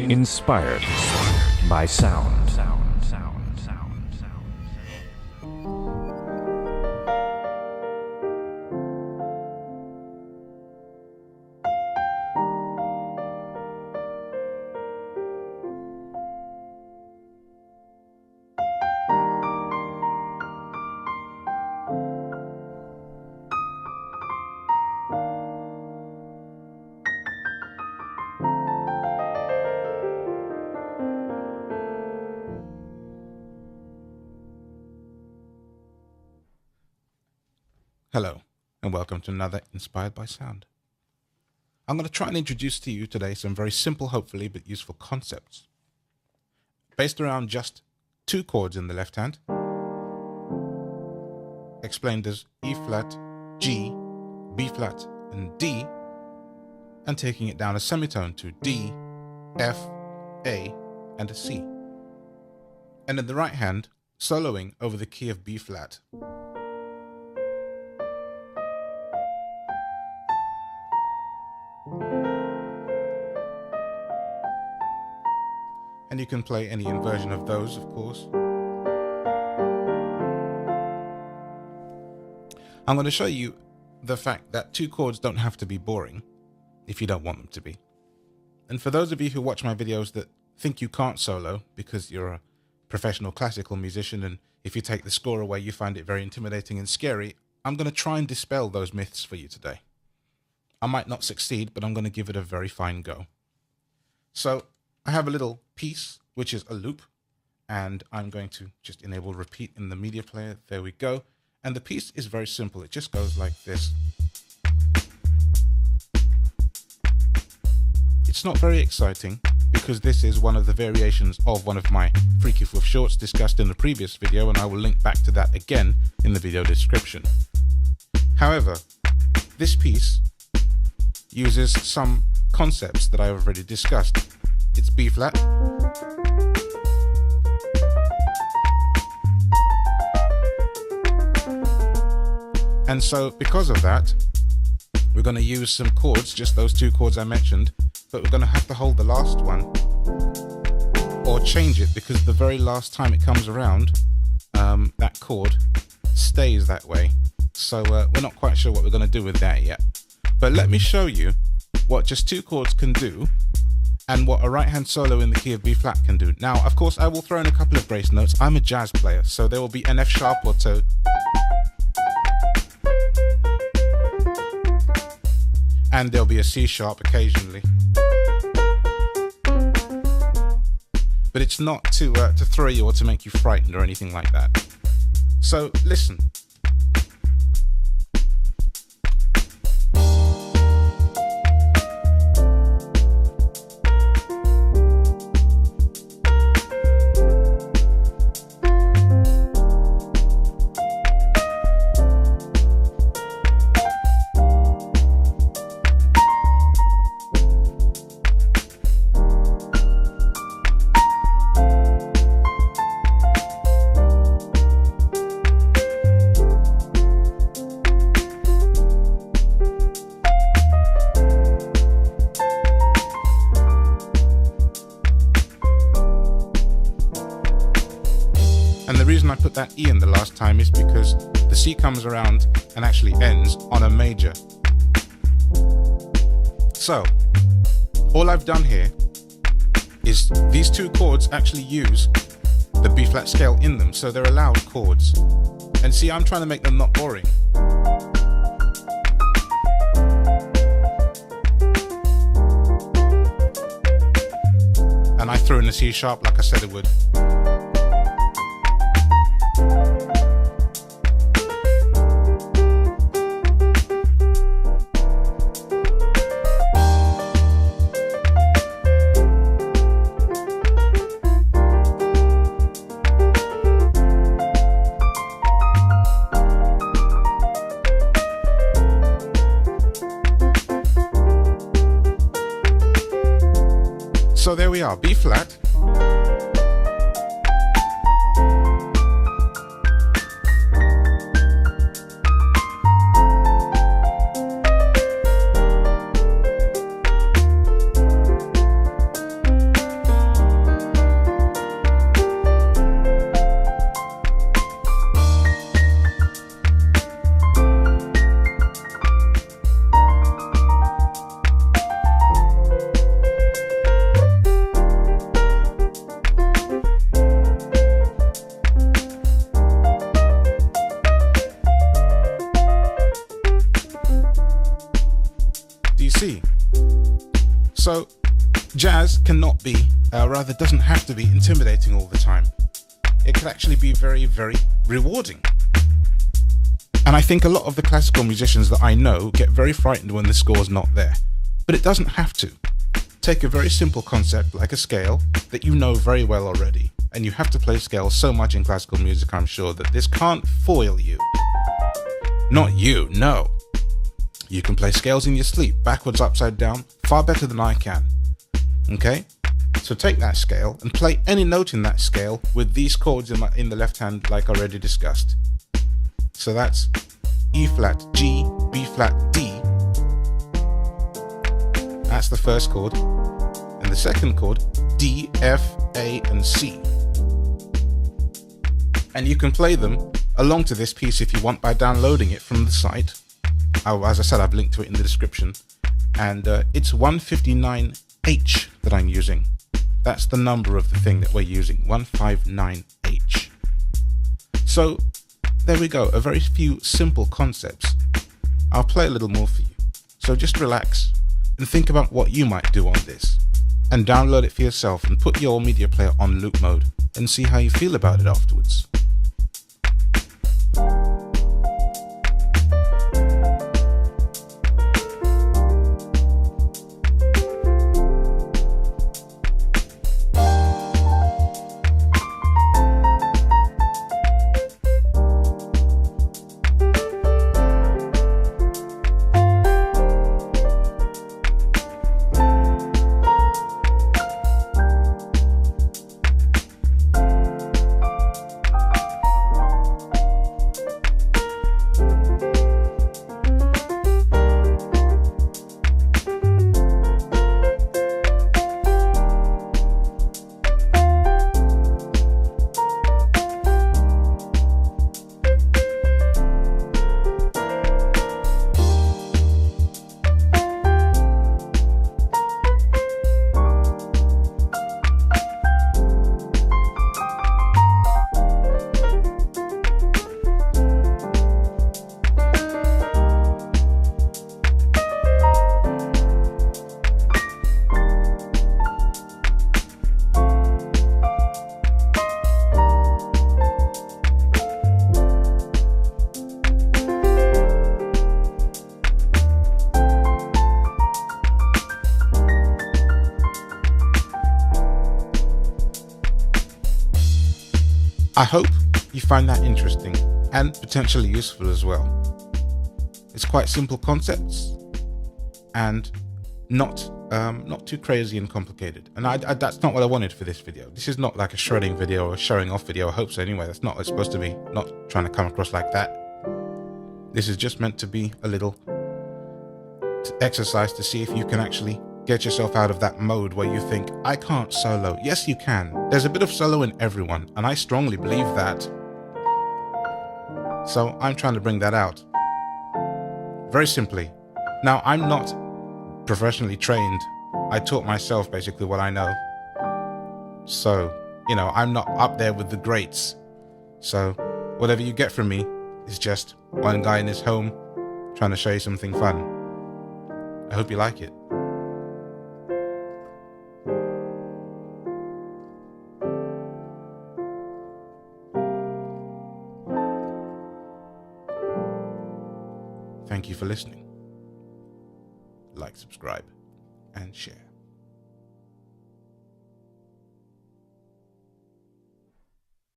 Inspired by sound. Hello, and welcome to another Inspired by Sound. I'm going to try and introduce to you today some very simple, hopefully, but useful concepts based around just two chords in the left hand, explained as E flat, G, B flat, and D, and taking it down a semitone to D, F, A, and a C. And in the right hand, soloing over the key of B flat. And you can play any inversion of those, of course. I'm going to show you the fact that two chords don't have to be boring if you don't want them to be. And for those of you who watch my videos that think you can't solo because you're a professional classical musician, and if you take the score away you find it very intimidating and scary, I'm going to try and dispel those myths for you today. I might not succeed, but I'm going to give it a very fine go. So I have a little piece, which is a loop, and I'm going to just enable repeat in the media player. There we go. And the piece is very simple. It just goes like this. It's not very exciting because this is one of the variations of one of my Freaky Fluff shorts discussed in the previous video, and I will link back to that again in the video description. However, this piece uses some concepts that I've already discussed. It's B flat, and so because of that, we're going to use some chords, just those two chords I mentioned, but we're going to have to hold the last one or change it because the very last time it comes around, that chord stays that way. So we're not quite sure what we're going to do with that yet. But let me show you what just two chords can do and what a right hand solo in the key of B flat can do. Now, of course, I will throw in a couple of grace notes. I'm a jazz player, so there will be an F sharp or two. And there'll be a C sharp occasionally. But it's not to throw you or to make you frightened or anything like that. So listen. And the reason I put that E in the last time is because the C comes around and actually ends on a major. So, all I've done here is these two chords actually use the B flat scale in them, so they're allowed chords. And see, I'm trying to make them not boring. And I threw in the C sharp like I said it would. So there we are, B flat. Jazz cannot be, rather doesn't have to be intimidating all the time. It can actually be very, very rewarding. And I think a lot of the classical musicians that I know get very frightened when the score's not there. But it doesn't have to. Take a very simple concept like a scale that you know very well already, and you have to play scales so much in classical music, I'm sure, that this can't foil you. Not you, no. You can play scales in your sleep, backwards, upside down, far better than I can. Okay? So take that scale and play any note in that scale with these chords in the left hand like already discussed. So that's E flat, G, B flat, D. That's the first chord. And the second chord, D, F, A, and C. And you can play them along to this piece if you want by downloading it from the site. As I said, I've linked to it in the description. And it's 159H that I'm using. That's the number of the thing that we're using, 159H. So there we go, a very few simple concepts. I'll play a little more for you. So just relax and think about what you might do on this. And download it for yourself and put your media player on loop mode and see how you feel about it afterwards. I hope you find that interesting and potentially useful as well. It's quite simple concepts and not too crazy and complicated. And that's not what I wanted for this video. This is not like a shredding video or a showing off video. I hope so anyway. That's not what it's supposed to be. Not trying to come across like that. This is just meant to be a little exercise to see if you can actually get yourself out of that mode where you think, I can't solo. Yes, you can. There's a bit of solo in everyone, and I strongly believe that. So I'm trying to bring that out. Very simply. Now, I'm not professionally trained. I taught myself basically what I know. So, you know, I'm not up there with the greats. So whatever you get from me is just one guy in his home trying to show you something fun. I hope you like it. Thank you for listening. Like, subscribe, and share.